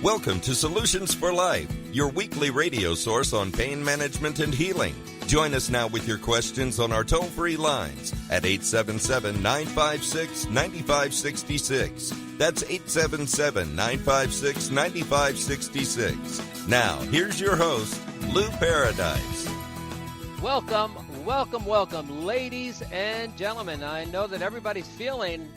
Welcome to Solutions for Life, your weekly radio source on pain management and healing. Join us now with your questions on our toll-free lines at 877-956-9566. That's 877-956-9566. Now, here's your host, Lou Paradise. Welcome, ladies and gentlemen. I know that everybody's feeling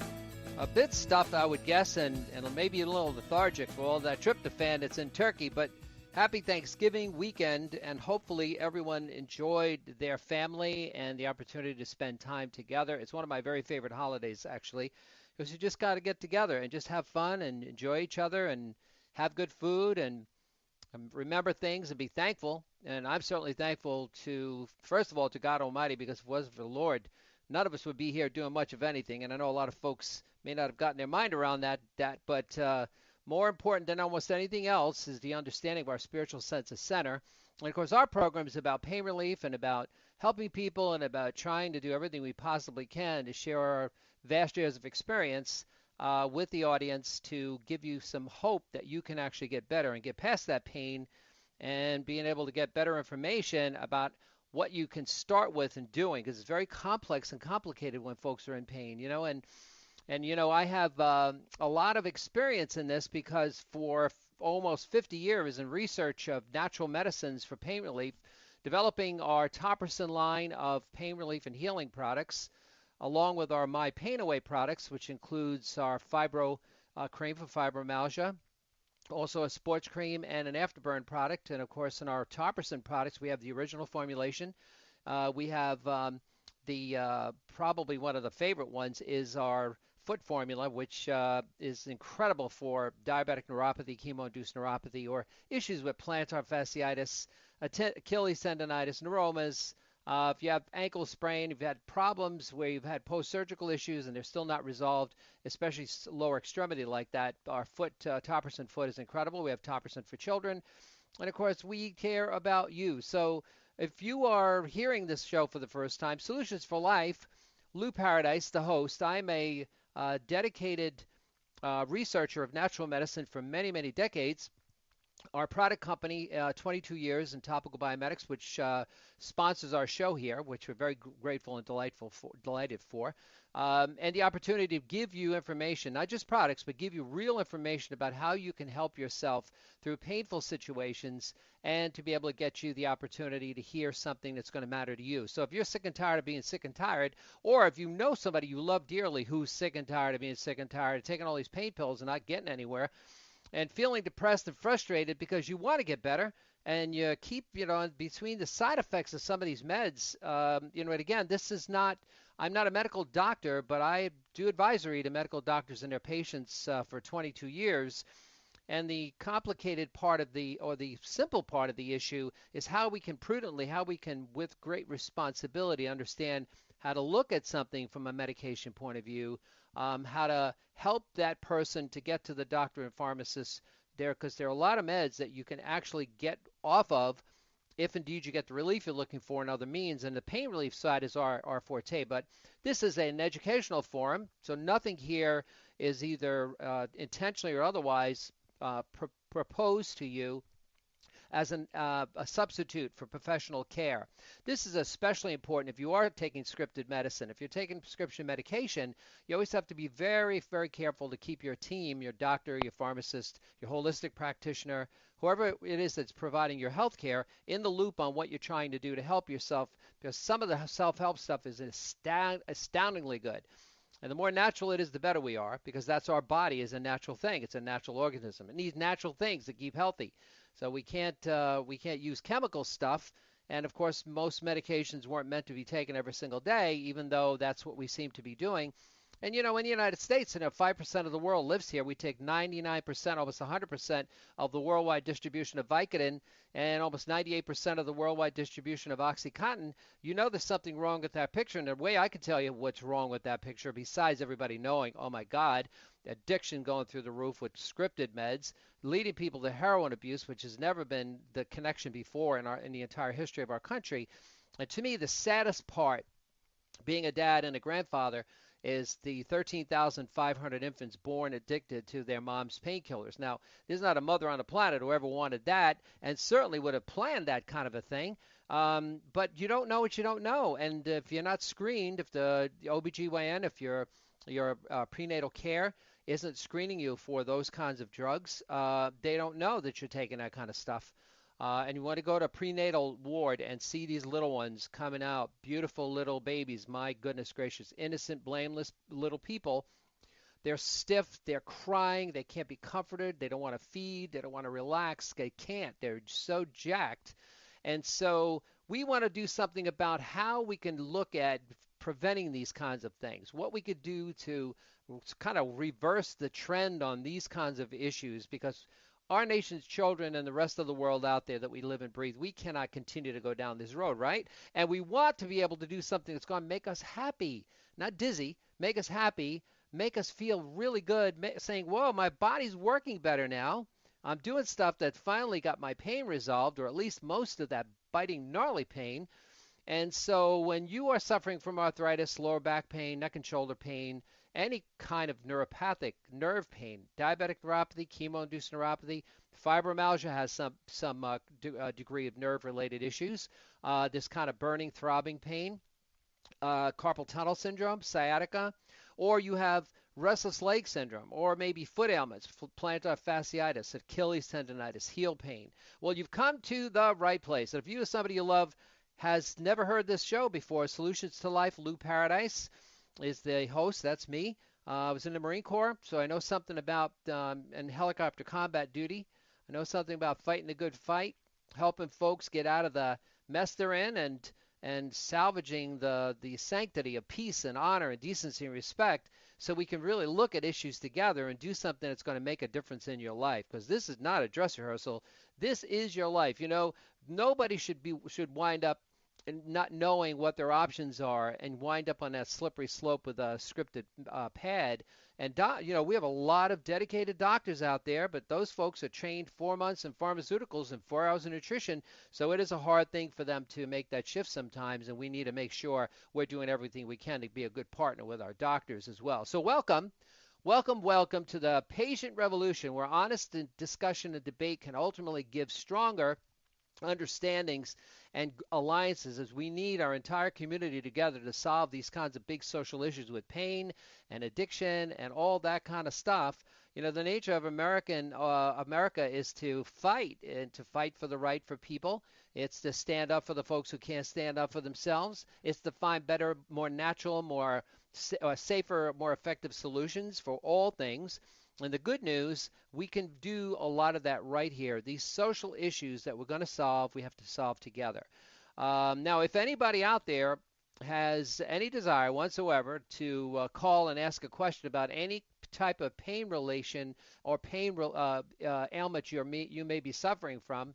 a bit stuffed, I would guess, and maybe a little lethargic for all that tryptophan that's in turkey, but happy Thanksgiving weekend, and hopefully everyone enjoyed their family and the opportunity to spend time together. It's one of my very favorite holidays, actually, because you just got to get together and just have fun and enjoy each other and have good food and remember things and be thankful. And I'm certainly thankful to, first of all, to God Almighty, because if it wasn't for the Lord, none of us would be here doing much of anything. And I know a lot of folks may not have gotten their mind around that, but more important than almost anything else is the understanding of our spiritual sense of center. And of course, our program is about pain relief and about helping people and about trying to do everything we possibly can to share our vast years of experience with the audience to give you some hope that you can actually get better and get past that pain and being able to get better information about what you can start with and doing, because it's very complex and complicated when folks are in pain, and I have a lot of experience in this because for almost 50 years in research of natural medicines for pain relief, developing our Topperson line of pain relief and healing products, along with our My Pain Away products, which includes our Fibro cream for fibromyalgia, also a sports cream and an afterburn product. And of course, in our Topperson products, we have the original formulation. We have probably one of the favorite ones is our foot formula, which is incredible for diabetic neuropathy, chemo-induced neuropathy, or issues with plantar fasciitis, Achilles tendonitis, neuromas. If you have ankle sprain, if you've had problems where you've had post-surgical issues and they're still not resolved, especially lower extremity like that, our foot, Topperson foot is incredible. We have Topperson for children. And of course, we care about you. So if you are hearing this show for the first time, Solutions for Life, Lou Paradise, the host. I'm a dedicated researcher of natural medicine for many, many decades. Our product company, 22 years in Topical Biomedics, which sponsors our show here, which we're very grateful and delighted for, and the opportunity to give you information, not just products, but give you real information about how you can help yourself through painful situations and to be able to get you the opportunity to hear something that's going to matter to you. So if you're sick and tired of being sick and tired, or if you know somebody you love dearly who's sick and tired of being sick and tired of taking all these pain pills and not getting anywhere, and feeling depressed and frustrated because you want to get better and you keep, between the side effects of some of these meds, and again, I'm not a medical doctor, but I do advisory to medical doctors and their patients for 22 years. And the complicated part of the simple part of the issue is how we can with great responsibility, understand how to look at something from a medication point of view, how to help that person to get to the doctor and pharmacist there, because there are a lot of meds that you can actually get off of if indeed you get the relief you're looking for in other means. And the pain relief side is our forte. But this is an educational forum, so nothing here is either intentionally or otherwise proposed to you as a substitute for professional care. This is especially important if you are taking scripted medicine. If you're taking prescription medication, you always have to be very, very careful to keep your team, your doctor, your pharmacist, your holistic practitioner, whoever it is that's providing your health care, in the loop on what you're trying to do to help yourself, because some of the self-help stuff is astoundingly good. And the more natural it is, the better we are, because that's our body is a natural thing. It's a natural organism. It needs natural things to keep healthy. So we can't use chemical stuff. And of course, most medications weren't meant to be taken every single day, even though that's what we seem to be doing. And in the United States, 5% of the world lives here. We take 99%, almost 100% of the worldwide distribution of Vicodin and almost 98% of the worldwide distribution of OxyContin. There's something wrong with that picture. And the way I can tell you what's wrong with that picture, besides everybody knowing, oh my God, addiction going through the roof with scripted meds, leading people to heroin abuse, which has never been the connection before in the entire history of our country. And to me, the saddest part, being a dad and a grandfather, is the 13,500 infants born addicted to their mom's painkillers. Now, there's not a mother on the planet who ever wanted that and certainly would have planned that kind of a thing. But you don't know what you don't know. And if you're not screened, if the OBGYN, if your prenatal care isn't screening you for those kinds of drugs, they don't know that you're taking that kind of stuff. And you want to go to a prenatal ward and see these little ones coming out, beautiful little babies, my goodness gracious, innocent, blameless little people. They're stiff, they're crying, they can't be comforted, they don't want to feed, they don't want to relax, they can't, they're so jacked. And so we want to do something about how we can look at preventing these kinds of things, what we could do to kind of reverse the trend on these kinds of issues, because our nation's children and the rest of the world out there that we live and breathe, we cannot continue to go down this road, right? And we want to be able to do something that's going to make us happy, not dizzy, make us happy, make us feel really good, saying, whoa, my body's working better now. I'm doing stuff that finally got my pain resolved, or at least most of that biting, gnarly pain. And so when you are suffering from arthritis, lower back pain, neck and shoulder pain, any kind of neuropathic nerve pain, diabetic neuropathy, chemo-induced neuropathy, fibromyalgia has some degree of nerve-related issues, this kind of burning, throbbing pain, carpal tunnel syndrome, sciatica, or you have restless leg syndrome, or maybe foot ailments, plantar fasciitis, Achilles tendonitis, heel pain. Well, you've come to the right place. If you or somebody you love has never heard this show before, Solutions to Life, Lou Paradise is the host. That's me. I was in the Marine Corps, so I know something about and helicopter combat duty. I know something about fighting a good fight, helping folks get out of the mess they're in, and salvaging the sanctity of peace and honor and decency and respect, so we can really look at issues together and do something that's going to make a difference in your life. Because this is not a dress rehearsal. This is your life. You know, nobody should wind up and not knowing what their options are and wind up on that slippery slope with a scripted pad. And, we have a lot of dedicated doctors out there, but those folks are trained 4 months in pharmaceuticals and 4 hours in nutrition, so it is a hard thing for them to make that shift sometimes, and we need to make sure we're doing everything we can to be a good partner with our doctors as well. So welcome to the Patient Revolution, where honest discussion and debate can ultimately give stronger understandings and alliances, as we need our entire community together to solve these kinds of big social issues with pain and addiction and all that kind of stuff. You know, the nature of America is to fight, and to fight for the right for people. It's to stand up for the folks who can't stand up for themselves. It's to find better, more natural, more safer, more effective solutions for all things. And the good news, we can do a lot of that right here. These social issues that we're going to solve, we have to solve together. Now, if anybody out there has any desire whatsoever to call and ask a question about any type of pain relation or pain ailment you may be suffering from,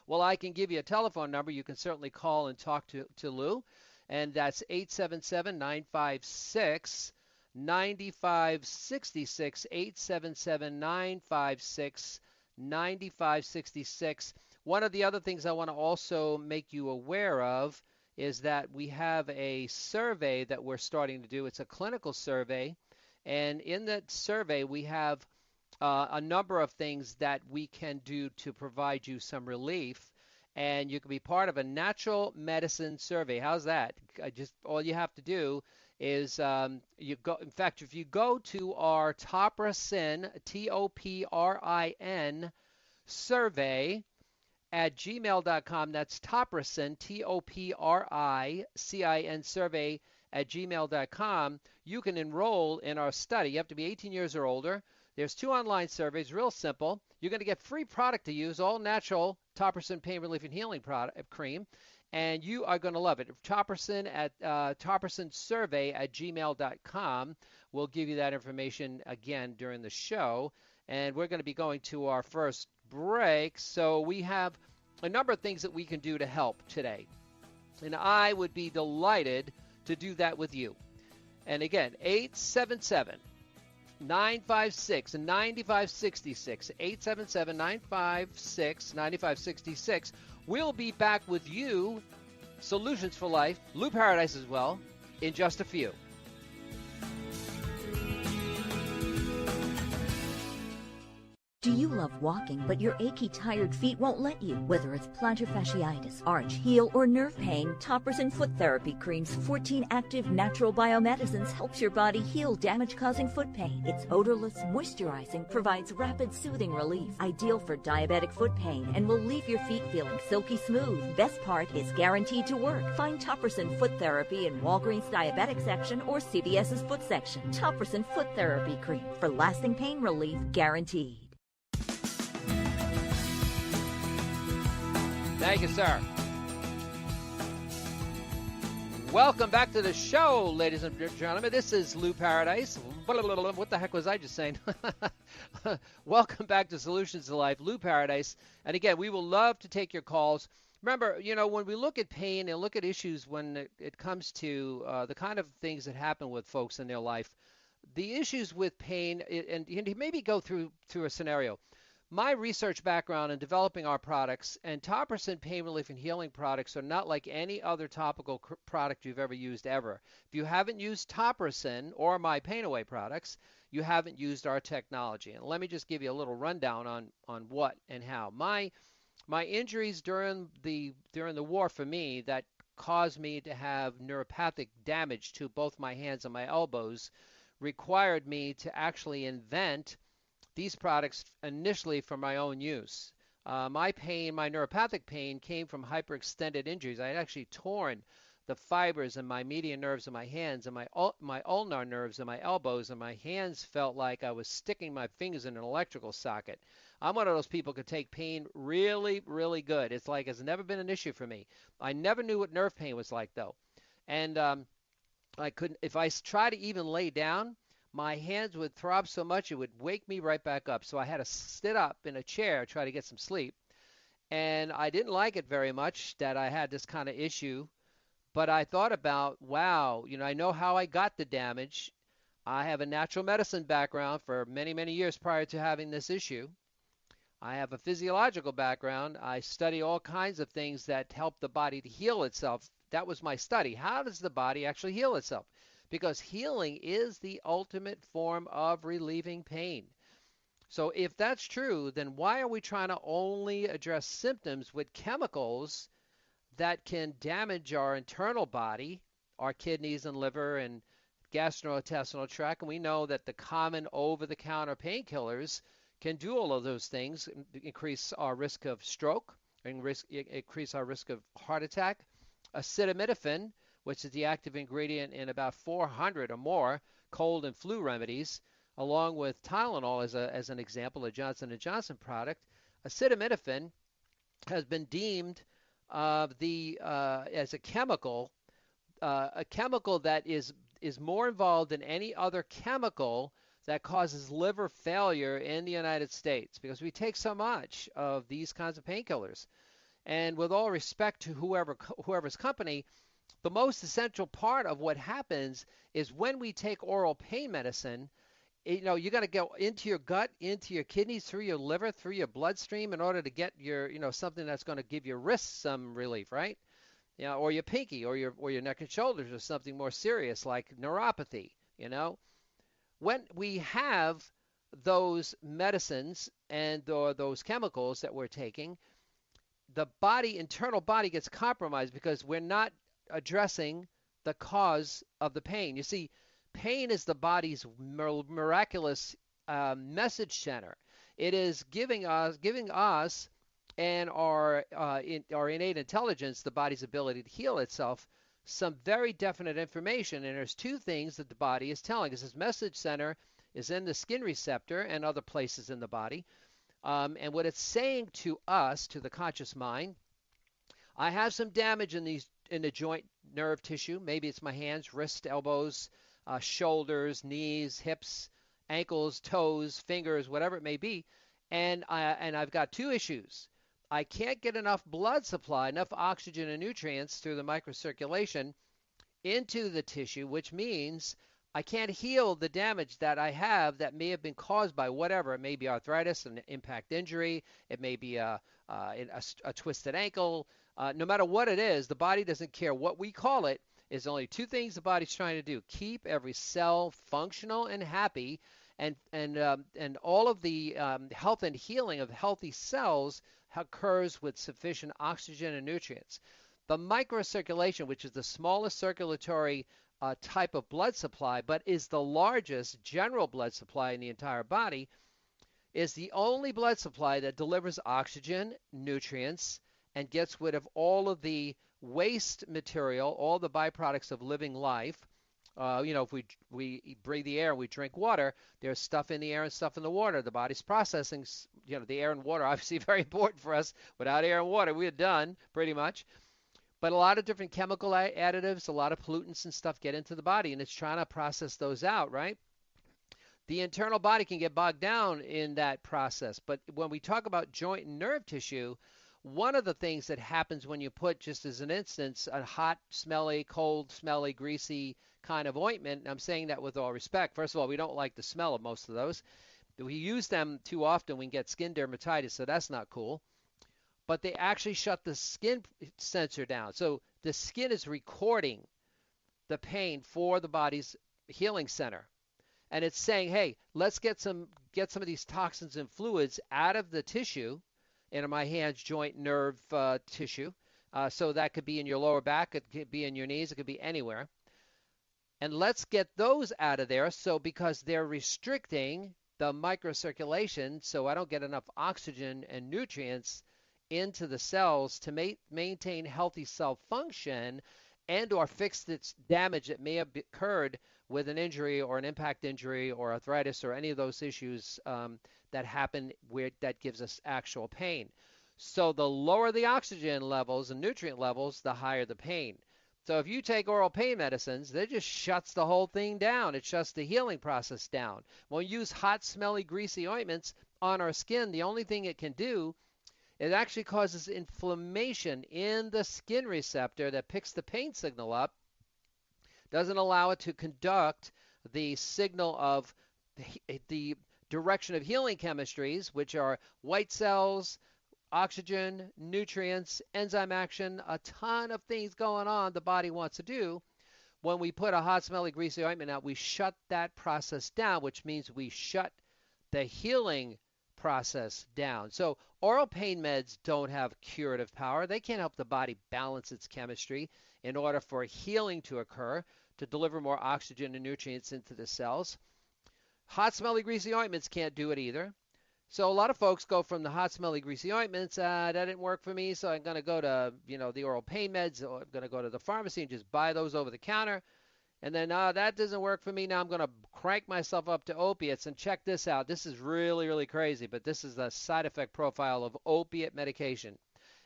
well, I can give you a telephone number. You can certainly call and talk to Lou, and that's 877-956 9566, 877-956-9566. One of the other things I want to also make you aware of is that we have a survey that we're starting to do. It's a clinical survey, and in that survey we have a number of things that we can do to provide you some relief, and you can be part of a natural medicine survey. How's that? All you have to do is if you go to our Topricin, TOPRIN survey at gmail.com, that's Topricin, TOPRICIN survey at gmail.com, you can enroll in our study. You have to be 18 years or older. There's 2 online surveys, real simple. You're going to get free product to use, all natural Topricin pain relief and healing cream. And you are going to love it. Topricin at topricinsurvey at gmail.com. We'll give you that information again during the show. And we're going to be going to our first break. So we have a number of things that we can do to help today. And I would be delighted to do that with you. And again, 877-956-9566, 877-956-9566. We'll be back with you, Solutions for Life, Lou Paradise as well, in just a few. Do you love walking, but your achy, tired feet won't let you? Whether it's plantar fasciitis, arch, heel, or nerve pain, Toppers and Foot Therapy Cream's 14 active natural biomedicines helps your body heal damage-causing foot pain. Its odorless, moisturizing, provides rapid, soothing relief, ideal for diabetic foot pain, and will leave your feet feeling silky smooth. Best part is guaranteed to work. Find Toppers and Foot Therapy in Walgreens Diabetic section or CVS's Foot section. Toppers and Foot Therapy Cream for lasting pain relief guaranteed. Thank you, sir. Welcome back to the show, ladies and gentlemen. This is Lou Paradise. What the heck was I just saying? Welcome back to Solutions to Life, Lou Paradise. And again, we will love to take your calls. Remember, when we look at pain and look at issues when it comes to the kind of things that happen with folks in their life, the issues with pain, and maybe go through a scenario. My research background in developing our products and Toppers pain relief and healing products are not like any other topical product you've ever used ever. If you haven't used Toppers or my Pain Away products, you haven't used our technology. And let me just give you a little rundown on what and how. My injuries during the war for me that caused me to have neuropathic damage to both my hands and my elbows required me to actually invent these products initially for my own use. My neuropathic pain came from hyperextended injuries. I had actually torn the fibers in my median nerves in my hands and my ulnar nerves in my elbows, and my hands felt like I was sticking my fingers in an electrical socket. I'm one of those people who could take pain really, really good. It's like it's never been an issue for me. I never knew what nerve pain was like, though. And I couldn't, if I tried to even lay down, my hands would throb so much it would wake me right back up. So I had to sit up in a chair, try to get some sleep. And I didn't like it very much that I had this kind of issue. But I thought about, wow, I know how I got the damage. I have a natural medicine background for many, many years prior to having this issue. I have a physiological background. I study all kinds of things that help the body to heal itself. That was my study. How does the body actually heal itself? Because healing is the ultimate form of relieving pain. So if that's true, then why are we trying to only address symptoms with chemicals that can damage our internal body, our kidneys and liver and gastrointestinal tract? And we know that the common over-the-counter painkillers can do all of those things, increase our risk of stroke, increase our risk of heart attack. Acetaminophen, which is the active ingredient in about 400 or more cold and flu remedies, along with Tylenol as an example, a Johnson & Johnson product. Acetaminophen has been deemed as a chemical that is more involved than any other chemical that causes liver failure in the United States, because we take so much of these kinds of painkillers. And with all respect to whoever's company, the most essential part of what happens is when we take oral pain medicine, you got to go into your gut, into your kidneys, through your liver, through your bloodstream in order to get your, something that's going to give your wrists some relief, right? Or your pinky, or your neck and shoulders, or something more serious like neuropathy. When we have those medicines or those chemicals that we're taking, the internal body gets compromised because we're not addressing the cause of the pain. You see, pain is the body's miraculous message center. It is giving us and our innate intelligence, the body's ability to heal itself, some very definite information. And there's two things that the body is telling us. This message center is in the skin receptor and other places in the body. And what it's saying to us, to the conscious mind, I have some damage in the joint nerve tissue. Maybe it's my hands, wrists, elbows, shoulders, knees, hips, ankles, toes, fingers, whatever it may be. And I've got two issues. I can't get enough blood supply, enough oxygen and nutrients through the microcirculation into the tissue, which means I can't heal the damage that I have that may have been caused by whatever. It may be arthritis, an impact injury. It may be a twisted ankle. No matter what it is, the body doesn't care what we call it. There's only two things the body's trying to do: keep every cell functional and happy, And all of the health and healing of healthy cells occurs with sufficient oxygen and nutrients. The microcirculation, which is the smallest circulatory type of blood supply, but is the largest general blood supply in the entire body, is the only blood supply that delivers oxygen, nutrients, and gets rid of all of the waste material, all the byproducts of living life. If we breathe the air and we drink water, there's stuff in the air and stuff in the water. The body's processing, the air and water, obviously very important for us. Without air and water, we're done pretty much. But a lot of different chemical additives, a lot of pollutants and stuff get into the body, and it's trying to process those out, right? The internal body can get bogged down in that process. But when we talk about joint and nerve tissue, one of the things that happens when you put, just as an instance, a hot, smelly, cold, smelly, greasy kind of ointment, and I'm saying that with all respect. First of all, we don't like the smell of most of those. We use them too often, we can get skin dermatitis, so that's not cool. But they actually shut the skin sensor down. So the skin is recording the pain for the body's healing center. And it's saying, hey, let's get some of these toxins and fluids out of the tissue, in my hands, joint, nerve tissue. So that could be in your lower back, it could be in your knees, it could be anywhere. And let's get those out of there. So because they're restricting the microcirculation, so I don't get enough oxygen and nutrients into the cells to maintain healthy cell function and or fix its damage that may have occurred with an injury or an impact injury or arthritis or any of those issues that happen where that gives us actual pain. So the lower the oxygen levels and nutrient levels, the higher the pain. So if you take oral pain medicines, that just shuts the whole thing down. It shuts the healing process down. When we use hot, smelly, greasy ointments on our skin, the only thing it can do, it actually causes inflammation in the skin receptor that picks the pain signal up, doesn't allow it to conduct the signal of the direction of healing chemistries, which are white cells, oxygen, nutrients, enzyme action, a ton of things going on the body wants to do. When we put a hot, smelly, greasy ointment out, we shut that process down, which means we shut the healing process down. So oral pain meds don't have curative power. They can't help the body balance its chemistry in order for healing to occur, to deliver more oxygen and nutrients into the cells. Hot, smelly, greasy ointments can't do it either. So a lot of folks go from the hot, smelly, greasy ointments, that didn't work for me, so I'm going to go to, the oral pain meds, or I'm going to go to the pharmacy and just buy those over the counter. And then, that doesn't work for me. Now I'm going to crank myself up to opiates. And check this out. This is really, really crazy, but this is the side effect profile of opiate medication.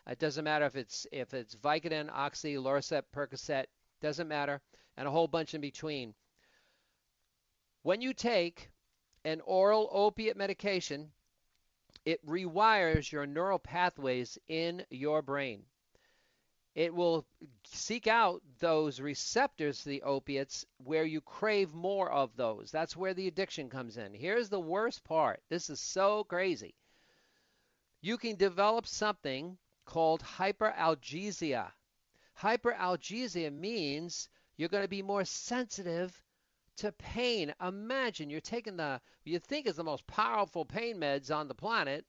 It doesn't matter if it's Vicodin, Oxy, Lorcet, Percocet, doesn't matter, and a whole bunch in between. When you take an oral opiate medication, it rewires your neural pathways in your brain. It will seek out those receptors to the opiates where you crave more of those. That's where the addiction comes in. Here's the worst part. This is so crazy. You can develop something called hyperalgesia. Hyperalgesia means you're going to be more sensitive to pain. Imagine you're taking you think is the most powerful pain meds on the planet,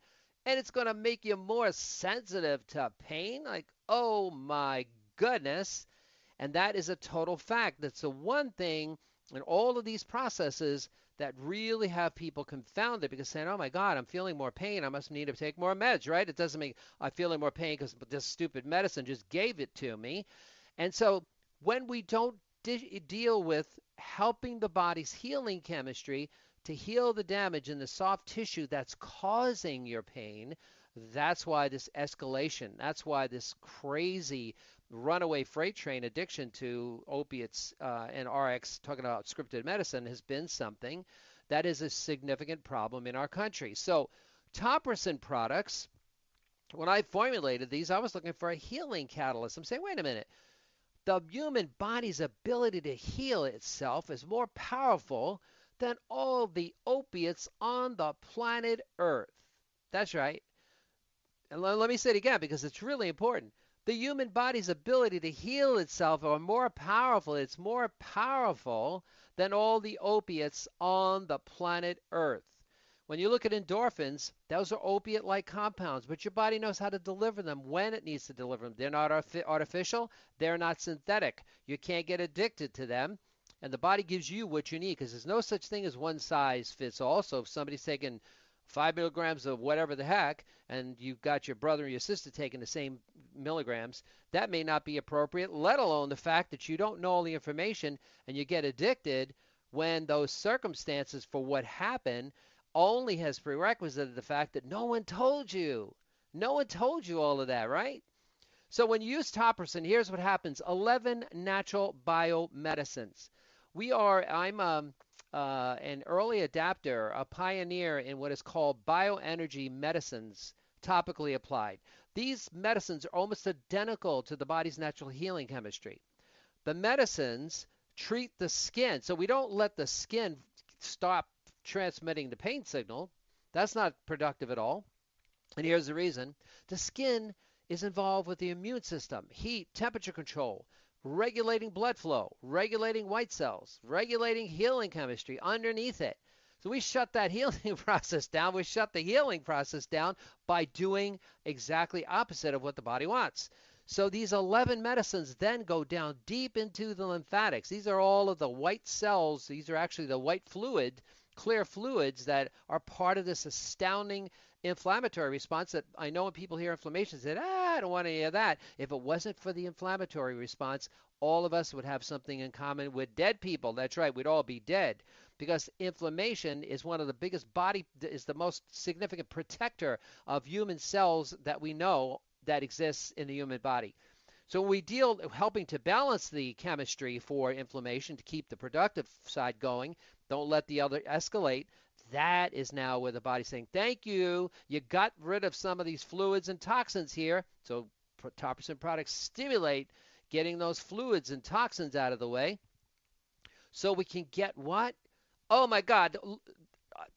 and it's going to make you more sensitive to pain. Like, oh my goodness. And that is a total fact. That's the one thing in all of these processes that really have people confounded, because saying, oh my God, I'm feeling more pain, I must need to take more meds, right? It doesn't mean I'm feeling more pain because this stupid medicine just gave it to me. And so when we don't deal with helping the body's healing chemistry to heal the damage in the soft tissue that's causing your pain, that's why this escalation, that's why this crazy runaway freight train addiction to opiates and RX, talking about scripted medicine, has been something that is a significant problem in our country. So Topricin products, when I formulated these, I was looking for a healing catalyst. I'm saying, wait a minute. The human body's ability to heal itself is more powerful than all the opiates on the planet Earth. That's right. And let me say it again because it's really important. The human body's ability to heal itself are more powerful. It's more powerful than all the opiates on the planet Earth. When you look at endorphins, those are opiate-like compounds, but your body knows how to deliver them when it needs to deliver them. They're not artificial. They're not synthetic. You can't get addicted to them, and the body gives you what you need because there's no such thing as one size fits all. So if somebody's taking 5 milligrams of whatever the heck, and you've got your brother or your sister taking the same milligrams, that may not be appropriate, let alone the fact that you don't know all the information and you get addicted when those circumstances for what happened only has prerequisited the fact that no one told you. No one told you all of that, right? So when you use Topricin, here's what happens. 11 natural biomedicines. I'm an early adapter, a pioneer in what is called bioenergy medicines, topically applied. These medicines are almost identical to the body's natural healing chemistry. The medicines treat the skin, so we don't let the skin stop transmitting the pain signal. That's not productive at all. And here's the reason. The skin is involved with the immune system, heat, temperature control, regulating blood flow, regulating white cells, regulating healing chemistry underneath it. So we shut that healing process down. We shut the healing process down by doing exactly opposite of what the body wants. So these 11 medicines then go down deep into the lymphatics. These are all of the white cells. These are actually the white fluid, clear fluids that are part of this astounding inflammatory response that I know when people hear inflammation, they say, I don't want any of that. If it wasn't for the inflammatory response, all of us would have something in common with dead people. That's right, we'd all be dead. Because inflammation is one of the biggest is the most significant protector of human cells that we know that exists in the human body. So when we deal helping to balance the chemistry for inflammation to keep the productive side going, don't let the other escalate. That is now where the body's saying, thank you. You got rid of some of these fluids and toxins here. So Topricin products stimulate getting those fluids and toxins out of the way. So we can get what? Oh my God.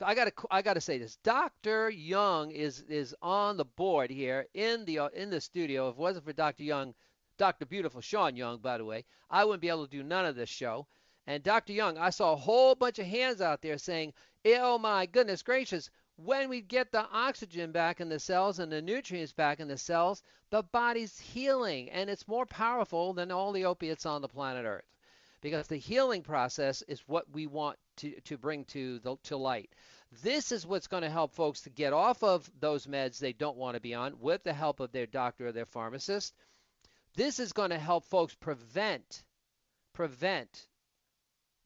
I gotta say this. Dr. Young is on the board here in the studio. If it wasn't for Dr. Young, Dr. Beautiful Sean Young, by the way, I wouldn't be able to do none of this show. And Dr. Young, I saw a whole bunch of hands out there saying, oh my goodness gracious, when we get the oxygen back in the cells and the nutrients back in the cells, the body's healing, and it's more powerful than all the opiates on the planet Earth. Because the healing process is what we want to bring to light. This is what's going to help folks to get off of those meds they don't want to be on with the help of their doctor or their pharmacist. This is going to help folks prevent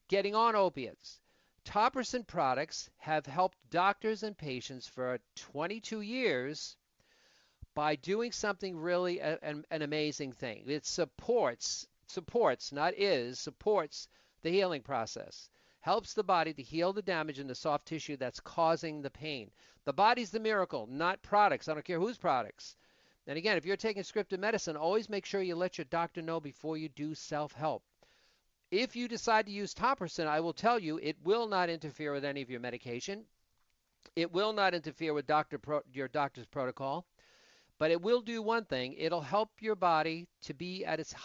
getting on opiates. Topricin products have helped doctors and patients for 22 years by doing something really an amazing thing. It supports the healing process. Helps the body to heal the damage in the soft tissue that's causing the pain. The body's the miracle, not products. I don't care whose products. And again, if you're taking scripted medicine, always make sure you let your doctor know before you do self-help. If you decide to use Topricin, I will tell you it will not interfere with any of your medication. It will not interfere with your doctor's protocol. But it will do one thing. It'll help your body to be at its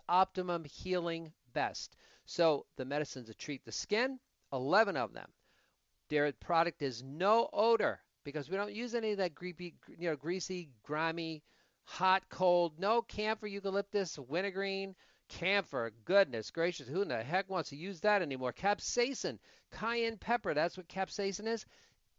optimum healing best. So the medicines that treat the skin, 11 of them. Their product is no odor because we don't use any of that greasy, grimy, hot, cold, no camphor, eucalyptus, wintergreen, camphor. Goodness gracious, who in the heck wants to use that anymore? Capsaicin, cayenne pepper, that's what capsaicin is.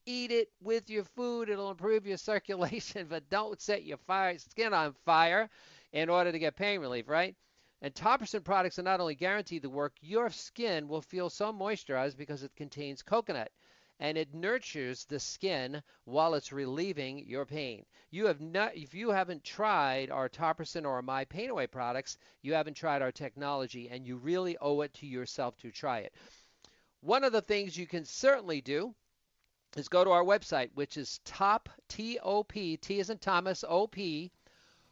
Eat it with your food. It'll improve your circulation, but don't set your skin on fire in order to get pain relief, right? And Topricin products are not only guaranteed to work, your skin will feel so moisturized because it contains coconut, and it nurtures the skin while it's relieving your pain. If you haven't tried our Topricin or My Pain Away products, you haven't tried our technology, and you really owe it to yourself to try it. One of the things you can certainly do is go to our website, which is T-O-P, T as in Thomas, O-P,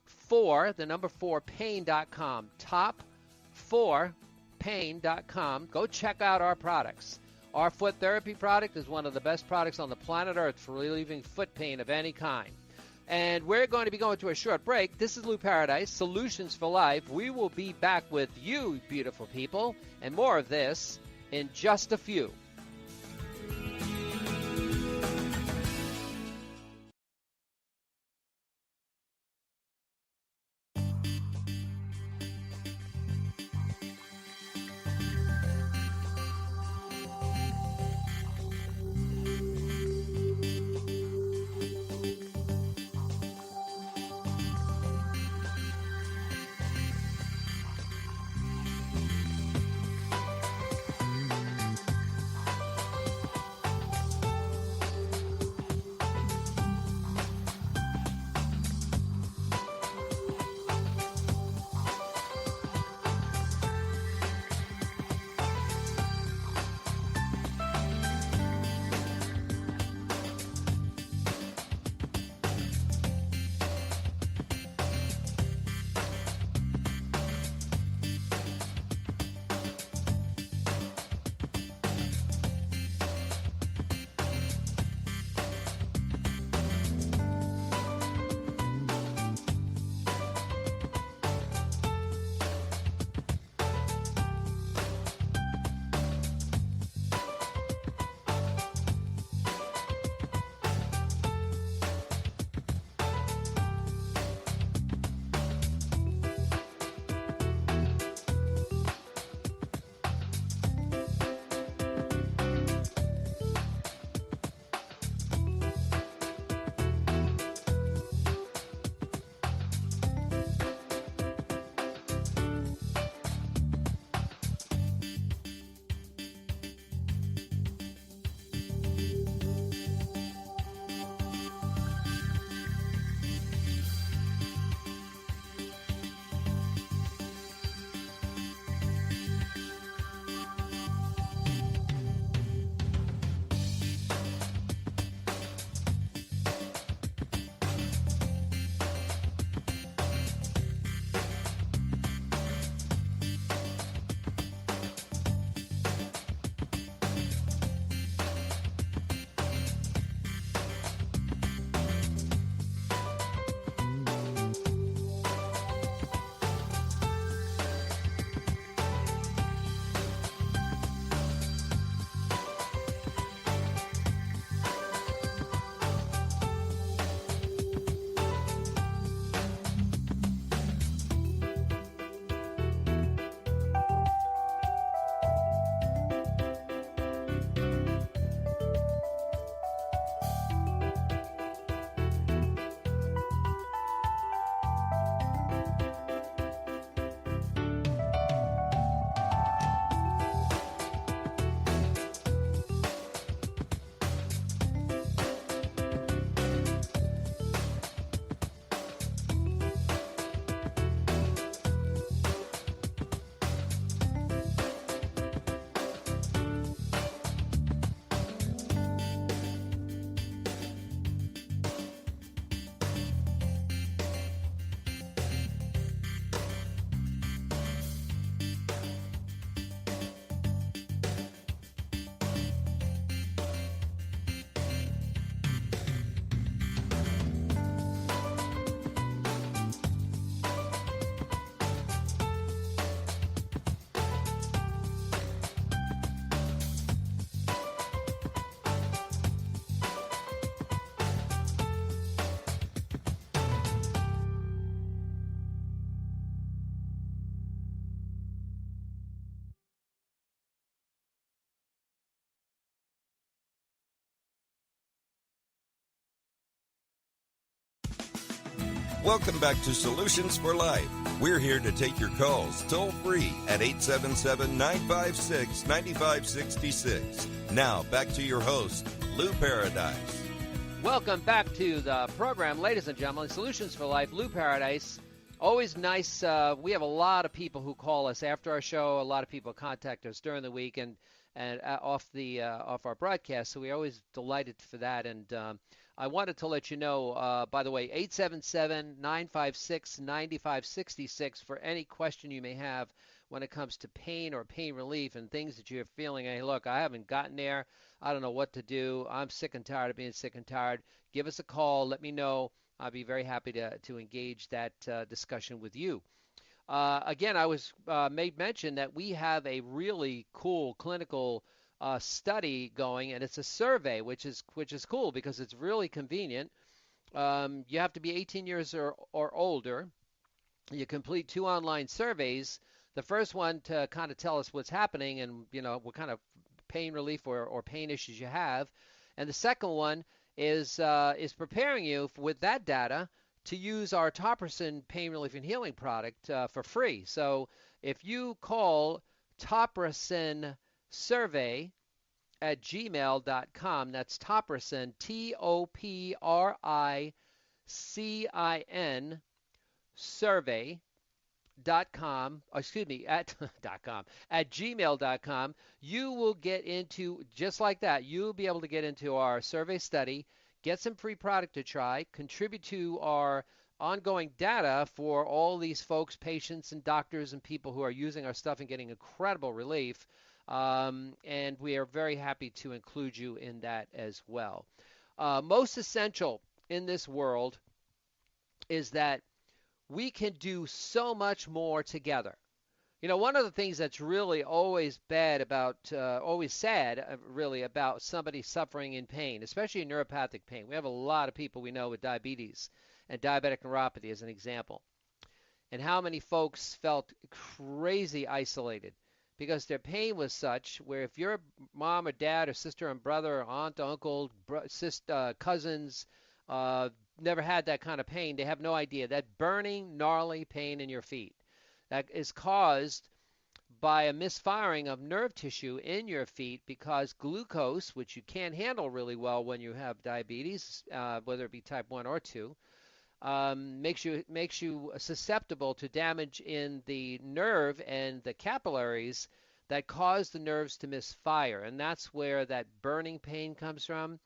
4 pain.com, top4pain.com. Go check out our products. Our foot therapy product is one of the best products on the planet Earth for relieving foot pain of any kind. And we're going to be going to a short break. This is Lou Paradise, Solutions for Life. We will be back with you, beautiful people, and more of this in just a few. Welcome back to Solutions for Life. We're here to take your calls toll free at 877-956-9566. Now, back to your host, Lou Paradise. Welcome back to the program, ladies and gentlemen. Solutions for Life, Lou Paradise. Always nice. We have a lot of people who call us after our show. A lot of people contact us during the week and off our broadcast. So we're always delighted for that. And I wanted to let you know, by the way, 877-956-9566 for any question you may have when it comes to pain or pain relief and things that you're feeling. Hey, look, I haven't gotten there. I don't know what to do. I'm sick and tired of being sick and tired. give us a call. Let me know. I'll be very happy to engage that discussion with you. Again, I was made mention that we have a really cool clinical study going, and it's a survey, which is cool because it's really convenient. You have to be 18 years or older. You complete 2 online surveys. The first one to kind of tell us what's happening and what kind of pain relief or pain issues you have, and the second one is preparing you with that data to use our Topricin pain relief and healing product for free. So if you call Topricin survey at gmail.com, that's Topricin, TOPRICIN survey.com, excuse me, at .com, at gmail.com, you will get into, just like that, you'll be able to get into our survey study, get some free product to try, contribute to our ongoing data for all these folks, patients and doctors and people who are using our stuff and getting incredible relief. And we are very happy to include you in that as well. Most essential in this world is that we can do so much more together. One of the things that's really always bad about, always sad, really, about somebody suffering in pain, especially in neuropathic pain. We have a lot of people we know with diabetes and diabetic neuropathy as an example. And how many folks felt crazy isolated because their pain was such where if your mom or dad or sister and brother or aunt, uncle, sister, cousins, never had that kind of pain, they have no idea. That burning, gnarly pain in your feet that is caused by a misfiring of nerve tissue in your feet because glucose, which you can't handle really well when you have diabetes, whether it be type 1 or 2, makes you susceptible to damage in the nerve and the capillaries that cause the nerves to misfire. And that's where that burning pain comes from.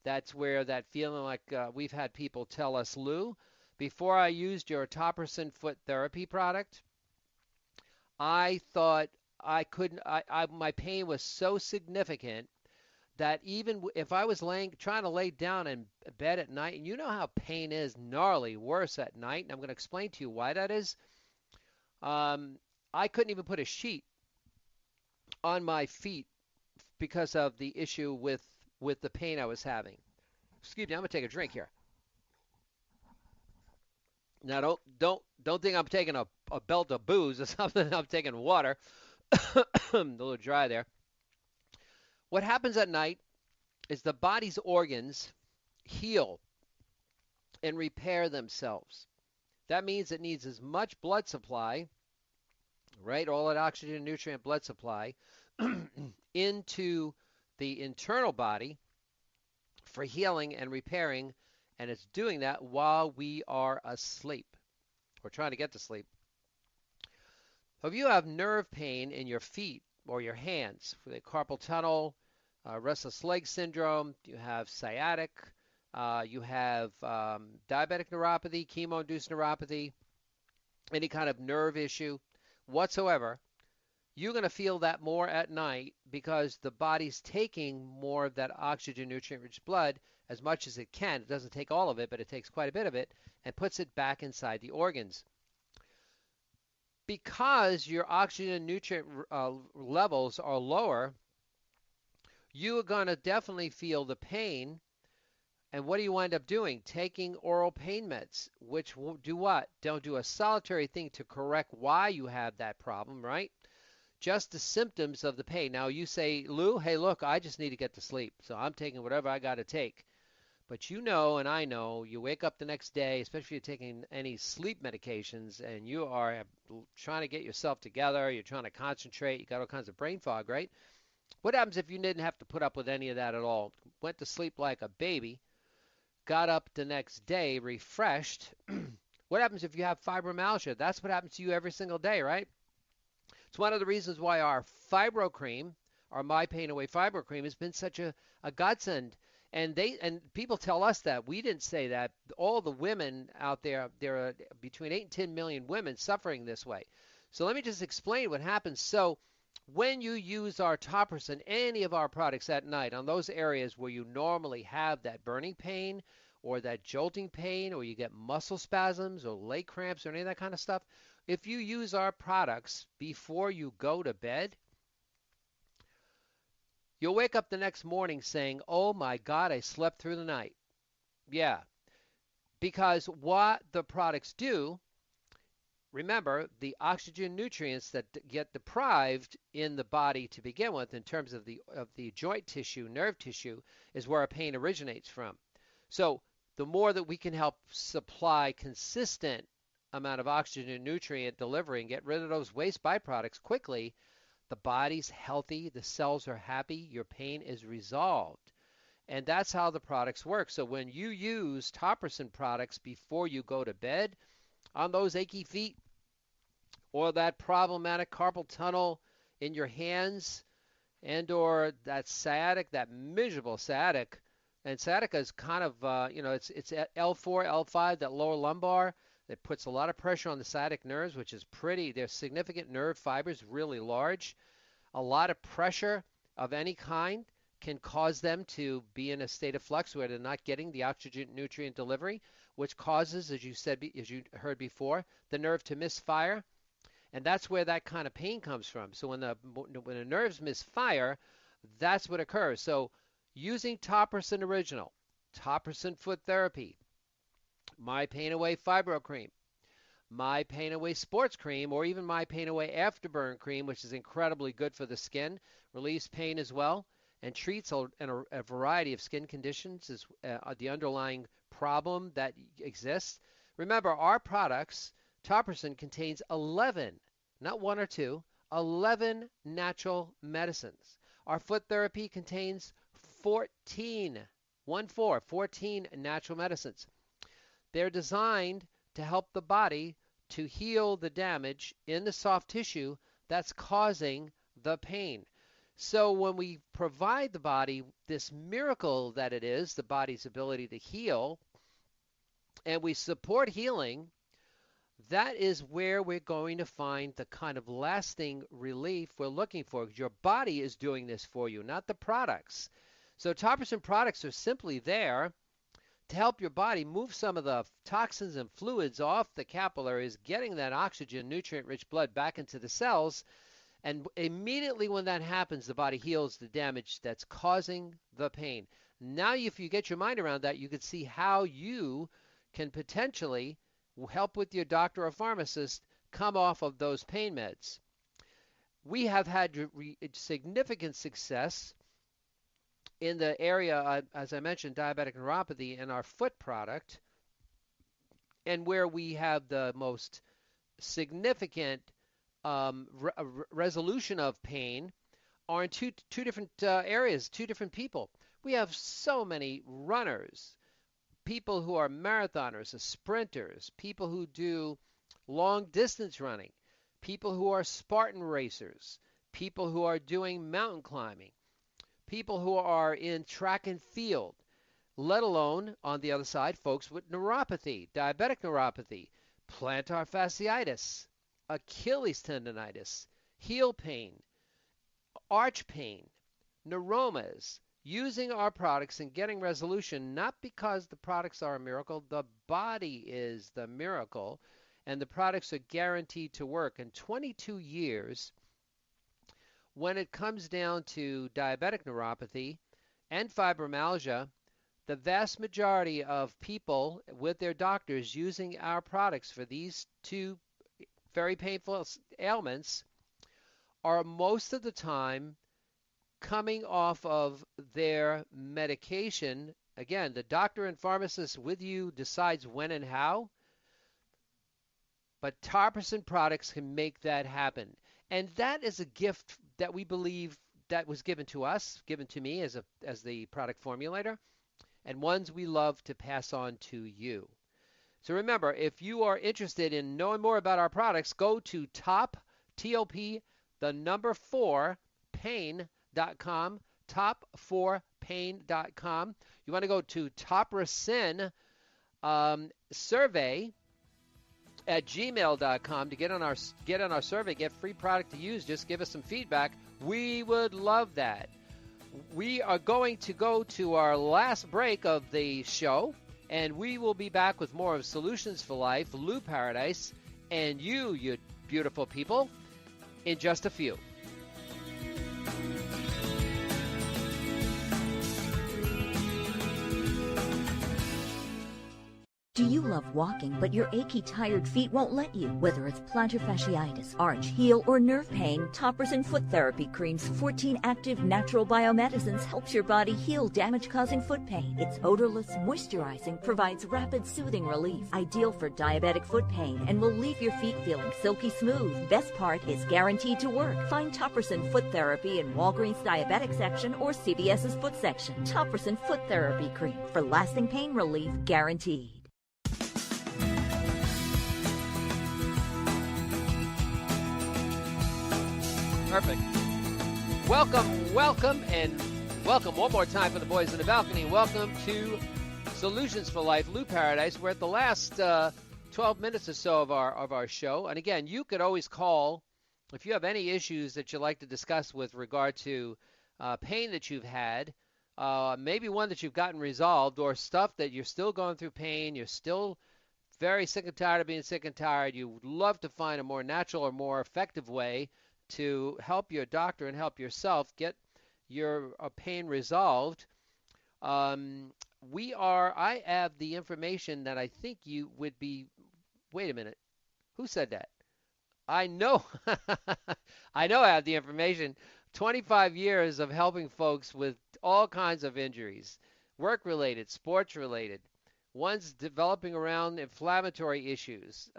That's where that feeling like we've had people tell us, Lou, before I used your Topricin foot therapy product, I thought I couldn't, my pain was so significant that even if I was trying to lay down in bed at night, and you know how pain is gnarly, worse at night, and I'm going to explain to you why that is. I couldn't even put a sheet on my feet because of the issue with the pain I was having. Excuse me, I'm going to take a drink here. Now, don't think I'm taking a belt of booze or something. I'm taking water. A little dry there. What happens at night is the body's organs heal and repair themselves. That means it needs as much blood supply, right, all that oxygen and nutrient blood supply into the internal body for healing and repairing, and it's doing that while we are asleep. We're trying to get to sleep. If you have nerve pain in your feet or your hands, for the carpal tunnel, restless leg syndrome, you have sciatic, you have diabetic neuropathy, chemo-induced neuropathy, any kind of nerve issue whatsoever, you're going to feel that more at night because the body's taking more of that oxygen, nutrient-rich blood as much as it can. It doesn't take all of it, but it takes quite a bit of it and puts it back inside the organs. Because your oxygen and nutrient levels are lower, you are going to definitely feel the pain. And what do you wind up doing? Taking oral pain meds, which will do what? Don't do a solitary thing to correct why you have that problem, right? Just the symptoms of the pain. Now you say, Lou, hey, look, I just need to get to sleep, so I'm taking whatever I got to take. But you know, and I know, you wake up the next day, especially if you're taking any sleep medications, and you are trying to get yourself together, you're trying to concentrate, you got all kinds of brain fog, right? What happens if you didn't have to put up with any of that at all? Went to sleep like a baby, got up the next day refreshed. What happens if you have fibromyalgia? That's what happens to you every single day, right? It's one of the reasons why our Fibro Cream, our My Pain Away Fibro Cream, has been such a godsend. And people tell us that. We didn't say that. All the women out there are between 8 and 10 million women suffering this way. So let me just explain what happens. So When you use our toppers in any of our products at night on those areas where you normally have that burning pain or that jolting pain or you get muscle spasms or leg cramps or any of that kind of stuff, if you use our products before you go to bed, you'll wake up the next morning saying, oh my God, I slept through the night. Yeah, because what the products do, remember, the oxygen nutrients that get deprived in the body to begin with in terms of the joint tissue, nerve tissue, is where our pain originates from. So the more that we can help supply consistent amount of oxygen and nutrient delivery and get rid of those waste byproducts quickly, the body's healthy, the cells are happy, your pain is resolved. And that's how the products work. So when you use Topperson products before you go to bed, on those achy feet or that problematic carpal tunnel in your hands and or that sciatic, that miserable sciatic, and sciatica is kind of, it's at L4, L5, that lower lumbar, that puts a lot of pressure on the sciatic nerves, which is pretty, there's significant nerve fibers, really large. A lot of pressure of any kind can cause them to be in a state of flux where they're not getting the oxygen nutrient delivery, which causes, as you heard before, the nerve to misfire. And that's where that kind of pain comes from. So when the nerves misfire, that's what occurs. So using Topperson Original, Topperson Foot Therapy, My Pain Away Fibro Cream, My Pain Away Sports Cream, or even My Pain Away Afterburn Cream, which is incredibly good for the skin, relieves pain as well, and treats a variety of skin conditions, is the underlying problem that exists. Remember, our products, Topperson, contains 11, not one or two, 11 natural medicines. Our foot therapy contains 14 natural medicines. They're designed to help the body to heal the damage in the soft tissue that's causing the pain. So when we provide the body this miracle that it is, the body's ability to heal, and we support healing, that is where we're going to find the kind of lasting relief we're looking for. Your body is doing this for you, not the products. So Topperson products are simply there to help your body move some of the toxins and fluids off the capillaries, getting that oxygen, nutrient-rich blood back into the cells. And immediately when that happens, the body heals the damage that's causing the pain. Now, if you get your mind around that, you can see how you can potentially help with your doctor or pharmacist come off of those pain meds. We have had significant success in the area, as I mentioned, diabetic neuropathy in our foot product, and where we have the most significant resolution of pain are in two different areas, two different people. We have so many runners, people who are marathoners, sprinters, people who do long distance running, people who are Spartan racers, people who are doing mountain climbing, people who are in track and field, let alone, on the other side, folks with neuropathy, diabetic neuropathy, plantar fasciitis, Achilles tendonitis, heel pain, arch pain, neuromas, using our products and getting resolution, not because the products are a miracle, the body is the miracle, and the products are guaranteed to work. In 22 years, when it comes down to diabetic neuropathy and fibromyalgia, the vast majority of people with their doctors using our products for these two very painful ailments are most of the time coming off of their medication. Again, the doctor and pharmacist with you decides when and how, but Topperson products can make that happen. And that is a gift that we believe that was given to us, given to me as the product formulator, and ones we love to pass on to you. So remember, if you are interested in knowing more about our products, go to top4pain.com, top4pain.com. You want to go to Topperson survey, at gmail.com to get on our survey, get free product to use. Just give us some feedback. We would love that. We are going to go to our last break of the show, and we will be back with more of Solutions for Life, Lou Paradise, and you beautiful people, in just a few. Do you love walking, but your achy, tired feet won't let you? Whether it's plantar fasciitis, arch, heel, or nerve pain, Toppers and Foot Therapy Cream's 14 active natural biomedicines helps your body heal damage-causing foot pain. It's odorless, moisturizing, provides rapid soothing relief, ideal for diabetic foot pain, and will leave your feet feeling silky smooth. Best part, is guaranteed to work. Find Toppers and Foot Therapy in Walgreens Diabetic section or CVS's Foot section. Toppers and Foot Therapy Cream, for lasting pain relief guaranteed. Perfect. Welcome one more time for the boys in the balcony. Welcome to Solutions for Life, Lou Paradise. We're at the last 12 minutes or so of our show. And again, you could always call if you have any issues that you'd like to discuss with regard to pain that you've had, maybe one that you've gotten resolved, or stuff that you're still going through pain, you're still very sick and tired of being sick and tired. You would love to find a more natural or more effective way to help your doctor and help yourself get your pain resolved. I have the information that I think you would be. Wait a minute. Who said that? I know. I have the information. 25 years of helping folks with all kinds of injuries, work-related, sports-related, ones developing around inflammatory issues.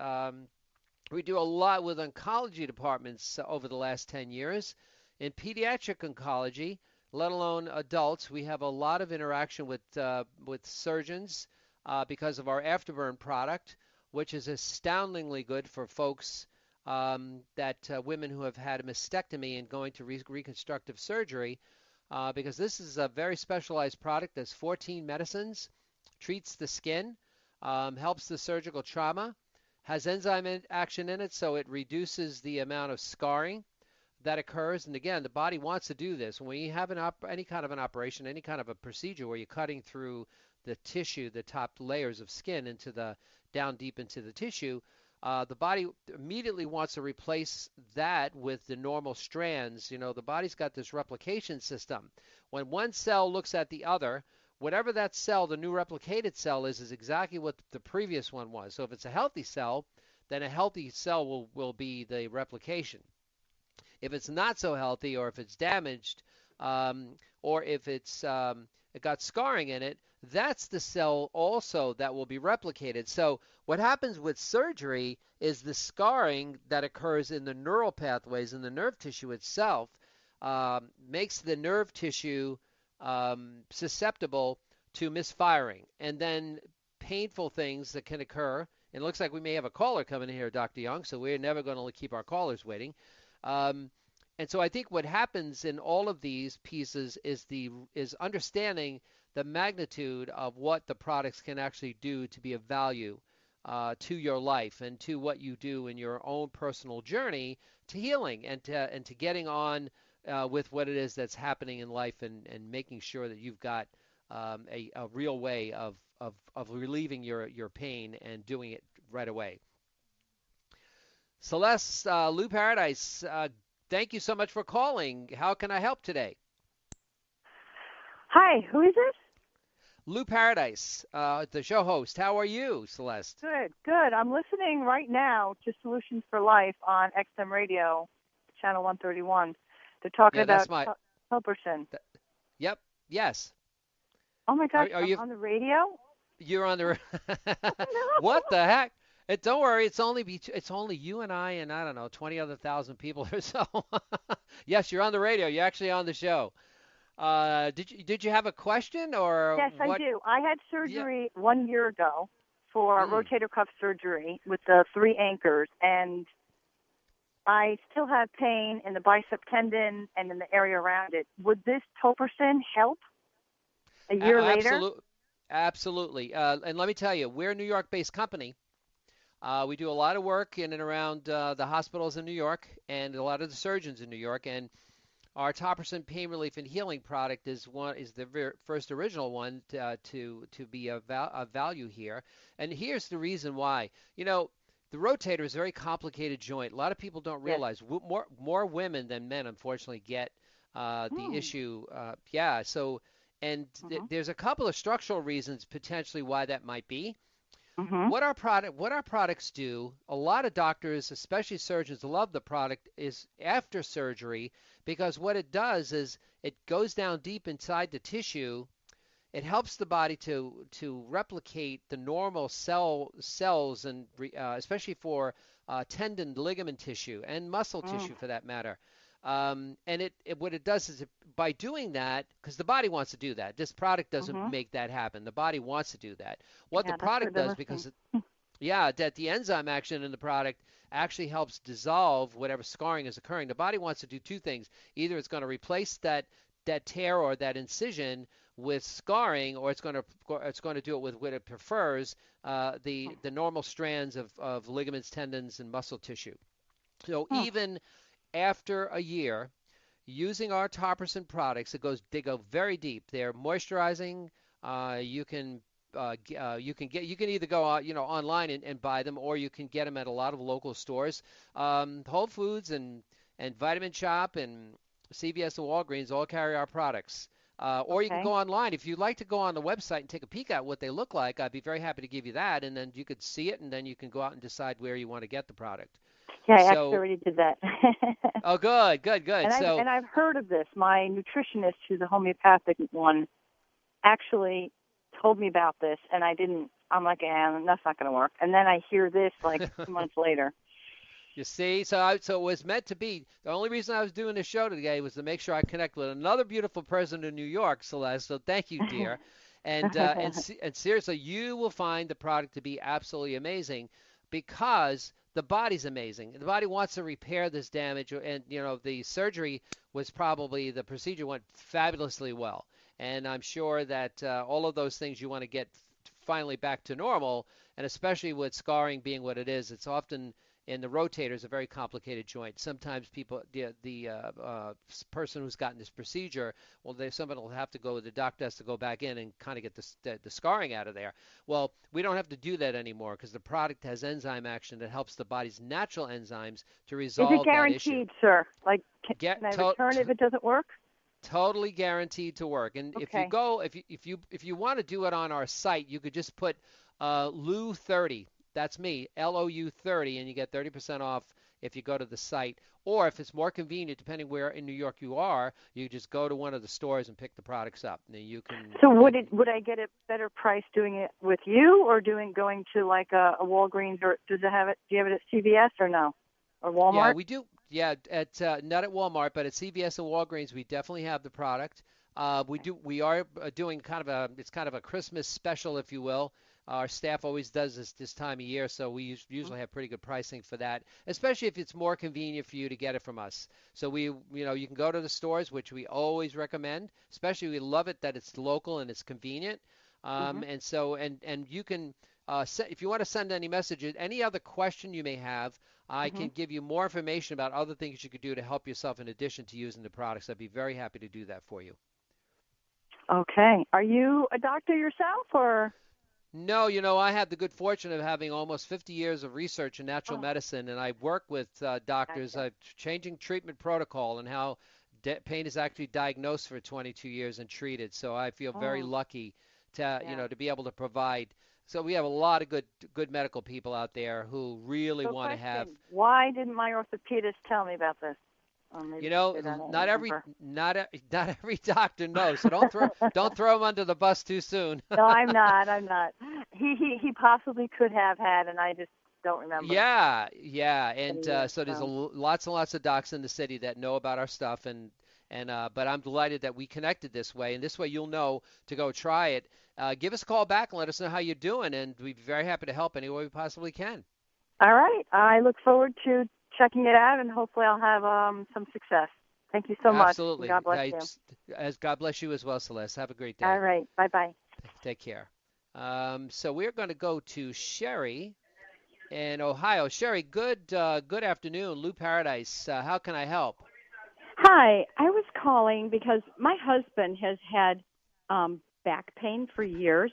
We do a lot with oncology departments over the last 10 years. In pediatric oncology, let alone adults, we have a lot of interaction with surgeons because of our Afterburn product, which is astoundingly good for folks women who have had a mastectomy and going to reconstructive surgery, because this is a very specialized product. There's 14 medicines, treats the skin, helps the surgical trauma, has enzyme action in it, so it reduces the amount of scarring that occurs. And again, the body wants to do this. When you have any kind of an operation, any kind of a procedure where you're cutting through the tissue, the top layers of skin down deep into the tissue, the body immediately wants to replace that with the normal strands. You know, the body's got this replication system. When one cell looks at the other, whatever that cell, the new replicated cell is exactly what the previous one was. So if it's a healthy cell, then a healthy cell will be the replication. If it's not so healthy, or if it's damaged, or if it got scarring in it, that's the cell also that will be replicated. So what happens with surgery is the scarring that occurs in the neural pathways in the nerve tissue itself makes the nerve tissue susceptible to misfiring, and then painful things that can occur. And it looks like we may have a caller coming in here, Dr. Young, so we're never going to keep our callers waiting. And so I think what happens in all of these pieces is understanding the magnitude of what the products can actually do to be of value to your life and to what you do in your own personal journey to healing and to getting on with what it is that's happening in life, and making sure that you've got a real way of relieving your pain and doing it right away. Celeste, Lou Paradise, thank you so much for calling. How can I help today? Hi, who is this? Lou Paradise, the show host. How are you, Celeste? Good. I'm listening right now to Solutions for Life on XM Radio, channel 131. They're talking about Purposeful. Yep. Yes. Oh my gosh! Are you on the radio? You're on the. What the heck? Don't worry. It's only you and I and I don't know 20,000 people or so. Yes, you're on the radio. You're actually on the show. Did you have a question or? Yes, I do. I had surgery 1 year ago for rotator cuff surgery with the 3 anchors, and I still have pain in the bicep tendon and in the area around it. Would this toperson help a year later? Absolutely. And let me tell you, we're a New York-based company. We do a lot of work in and around the hospitals in New York and a lot of the surgeons in New York. And our top percent pain relief and healing product is the first original one to be of value here. And here's the reason why. The rotator is a very complicated joint. A lot of people don't realize more women than men, unfortunately, get the issue. Yeah. So, and there's a couple of structural reasons potentially why that might be. What our products do, a lot of doctors, especially surgeons, love the product is after surgery, because what it does is it goes down deep inside the tissue. It helps the body to replicate the normal cells, and especially for tendon, ligament tissue, and muscle tissue for that matter. And what it does is by doing that, because the body wants to do that. This product doesn't make that happen. The body wants to do that. What the product does, because that the enzyme action in the product actually helps dissolve whatever scarring is occurring. The body wants to do two things. Either it's going to replace that tear or that incision with scarring, or it's going to do it with what it prefers, the normal strands of ligaments, tendons, and muscle tissue. So even after a year, using our top percent products, they go very deep. They're moisturizing. You can either go online and buy them, or you can get them at a lot of local stores. Whole Foods and Vitamin Shoppe and CVS and Walgreens all carry our products. Or you can go online. If you'd like to go on the website and take a peek at what they look like, I'd be very happy to give you that, and then you could see it, and then you can go out and decide where you want to get the product. Yeah, I actually already did that. Oh, good. And I've heard of this. My nutritionist, who's a homeopathic one, actually told me about this, and I'm like, that's not going to work. And then I hear this like 2 months later. You see, so it was meant to be. The only reason I was doing this show today was to make sure I connect with another beautiful person in New York, Celeste. So thank you, dear. And seriously, you will find the product to be absolutely amazing, because the body's amazing. The body wants to repair this damage, and the surgery the procedure went fabulously well. And I'm sure that all of those things you want to get finally back to normal, and especially with scarring being what it is, it's often in the rotator is a very complicated joint. Sometimes the person who's gotten this procedure, somebody will have to go, the doctor has to go back in and kind of get the scarring out of there. Well, we don't have to do that anymore, because the product has enzyme action that helps the body's natural enzymes to resolve that issue. Is it guaranteed, sir? Like, can I return if it doesn't work? Totally guaranteed to work. And if you want to do it on our site, you could just put Lou 30. That's me, LOU 30, and you get 30% off if you go to the site. Or if it's more convenient, depending where in New York you are, you just go to one of the stores and pick the products up. And then you can. So would I get a better price doing it with you, or going to like a Walgreens, or do you have it at CVS or no, or Walmart? Yeah, we do. Yeah, at not at Walmart, but at CVS and Walgreens, we definitely have the product. We are doing kind of a Christmas special, if you will. Our staff always does this time of year, so we usually have pretty good pricing for that, especially if it's more convenient for you to get it from us. So you can go to the stores, which we always recommend. Especially, we love it that it's local and it's convenient. And you can, if you want to send any messages, any other question you may have, I can give you more information about other things you could do to help yourself in addition to using the products. I'd be very happy to do that for you. Okay. Are you a doctor yourself, or? No, I had the good fortune of having almost 50 years of research in natural medicine, and I work with doctors changing treatment protocol and how pain is actually diagnosed for 22 years and treated. So I feel very lucky to be able to provide. So we have a lot of good medical people out there who really want to have. Why didn't my orthopedist tell me about this? Not every doctor knows, so don't throw him under the bus too soon. No, I'm not. He possibly could have had, and I just don't remember. Yeah, and so there's lots and lots of docs in the city that know about our stuff, but I'm delighted that we connected this way, and this way you'll know to go try it. Give us a call back and let us know how you're doing, and we'd be very happy to help any way we possibly can. All right, I look forward to checking it out, and hopefully I'll have some success. Thank you so much. Absolutely. God bless you. God bless you as well, Celeste. Have a great day. All right. Bye-bye. Take care. So we're going to go to Sherry in Ohio. Sherry, good afternoon. Lou Paradise. How can I help? Hi, I was calling because my husband has had back pain for years,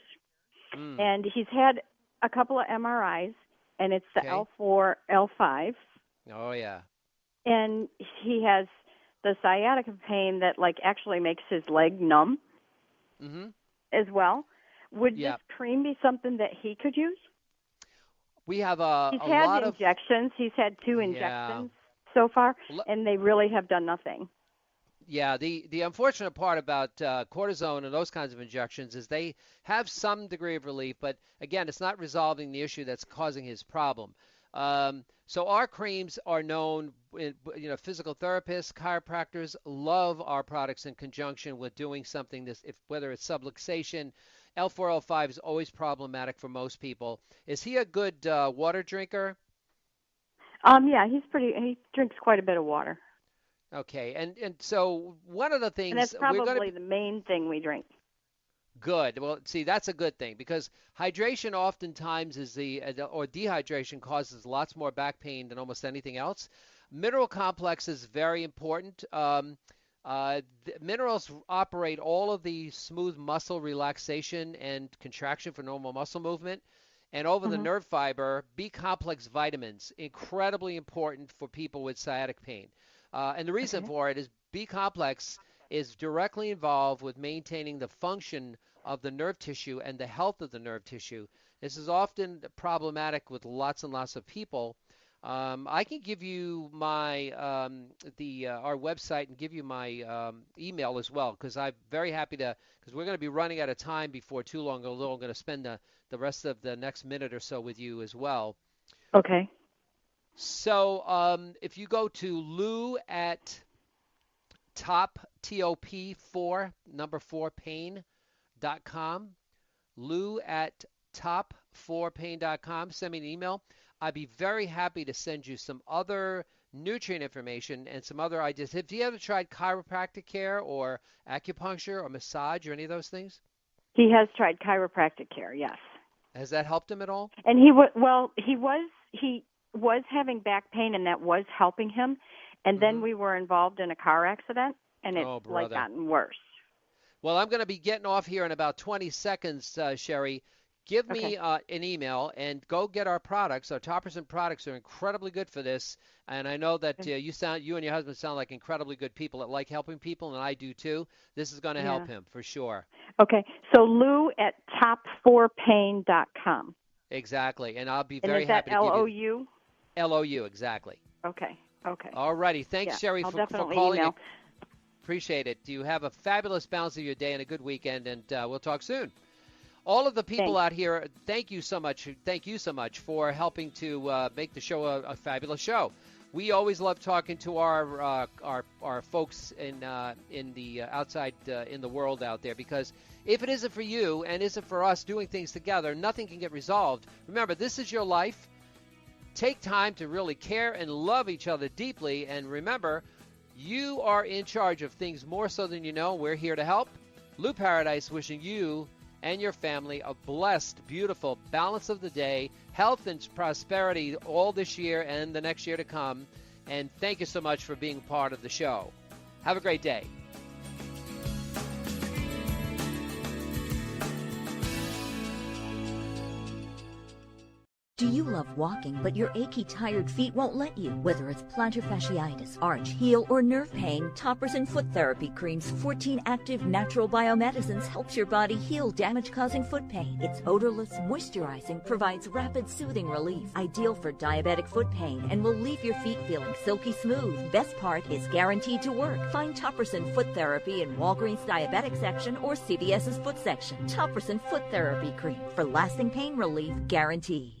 and he's had a couple of MRIs, and it's the L4, L5. Oh, yeah. And he has the sciatica pain that, like, actually makes his leg numb as well. Would this cream be something that he could use? We have He's had injections. He's had 2 injections so far, and they really have done nothing. Yeah, the unfortunate part about cortisone and those kinds of injections is they have some degree of relief, but again, it's not resolving the issue that's causing his problem. So our creams are known, physical therapists, chiropractors love our products in conjunction with doing something, whether it's subluxation. L4, L5 is always problematic for most people. Is he a good water drinker? Yeah, he drinks quite a bit of water. Okay, and so one of the things... And that's probably the main thing we drink. Good. Well, see, that's a good thing because hydration oftentimes or dehydration causes lots more back pain than almost anything else. Mineral complex is very important. Minerals operate all of the smooth muscle relaxation and contraction for normal muscle movement. And over the nerve fiber, B-complex vitamins, incredibly important for people with sciatic pain. And the reason for it is B-complex is directly involved with maintaining the function of the nerve tissue and the health of the nerve tissue. This is often problematic with lots and lots of people. I can give you my our website and give you my email as well, because I'm very happy because we're going to be running out of time before too long, although I'm going to spend the rest of the next minute or so with you as well. Okay. So if you go to Lou at top4 pain.com, Lou at top4pain.com, send me an email. I'd be very happy to send you some other nutrient information and some other ideas. Have you ever tried chiropractic care or acupuncture or massage or any of those things? He has tried chiropractic care, yes. Has that helped him at all? And he was having back pain, and that was helping him. And then we were involved in a car accident, and it's gotten worse. Well, I'm going to be getting off here in about 20 seconds, Sherry. Give me an email and go get our products. Our Topperson products are incredibly good for this, and I know that you and your husband sound like incredibly good people that like helping people, and I do too. This is going to help him for sure. Okay, so Lou at top4pain.com. Exactly, and I'll be very happy to give you. LOU, exactly. Okay. All righty. Thanks, Sherry, for calling. Email. Appreciate it. You have a fabulous balance of your day and a good weekend, and we'll talk soon. All of the people out here, thank you so much. Thank you so much for helping to make the show a fabulous show. We always love talking to our folks in the outside in the world out there, because if it isn't for you and isn't for us doing things together, nothing can get resolved. Remember, this is your life. Take time to really care and love each other deeply, and remember, you are in charge of things more so than you know. We're here to help. Lou Paradise wishing you and your family a blessed, beautiful balance of the day, health and prosperity all this year and the next year to come. And thank you so much for being part of the show. Have a great day. Do you love walking, but your achy, tired feet won't let you? Whether it's plantar fasciitis, arch, heel, or nerve pain, Topperson Foot Therapy Cream's 14 active natural biomedicines helps your body heal damage-causing foot pain. Its odorless, moisturizing, provides rapid, soothing relief, ideal for diabetic foot pain, and will leave your feet feeling silky smooth. Best part is guaranteed to work. Find Topperson Foot Therapy in Walgreens Diabetic section or CVS's Foot section. Topperson Foot Therapy Cream for lasting pain relief guaranteed.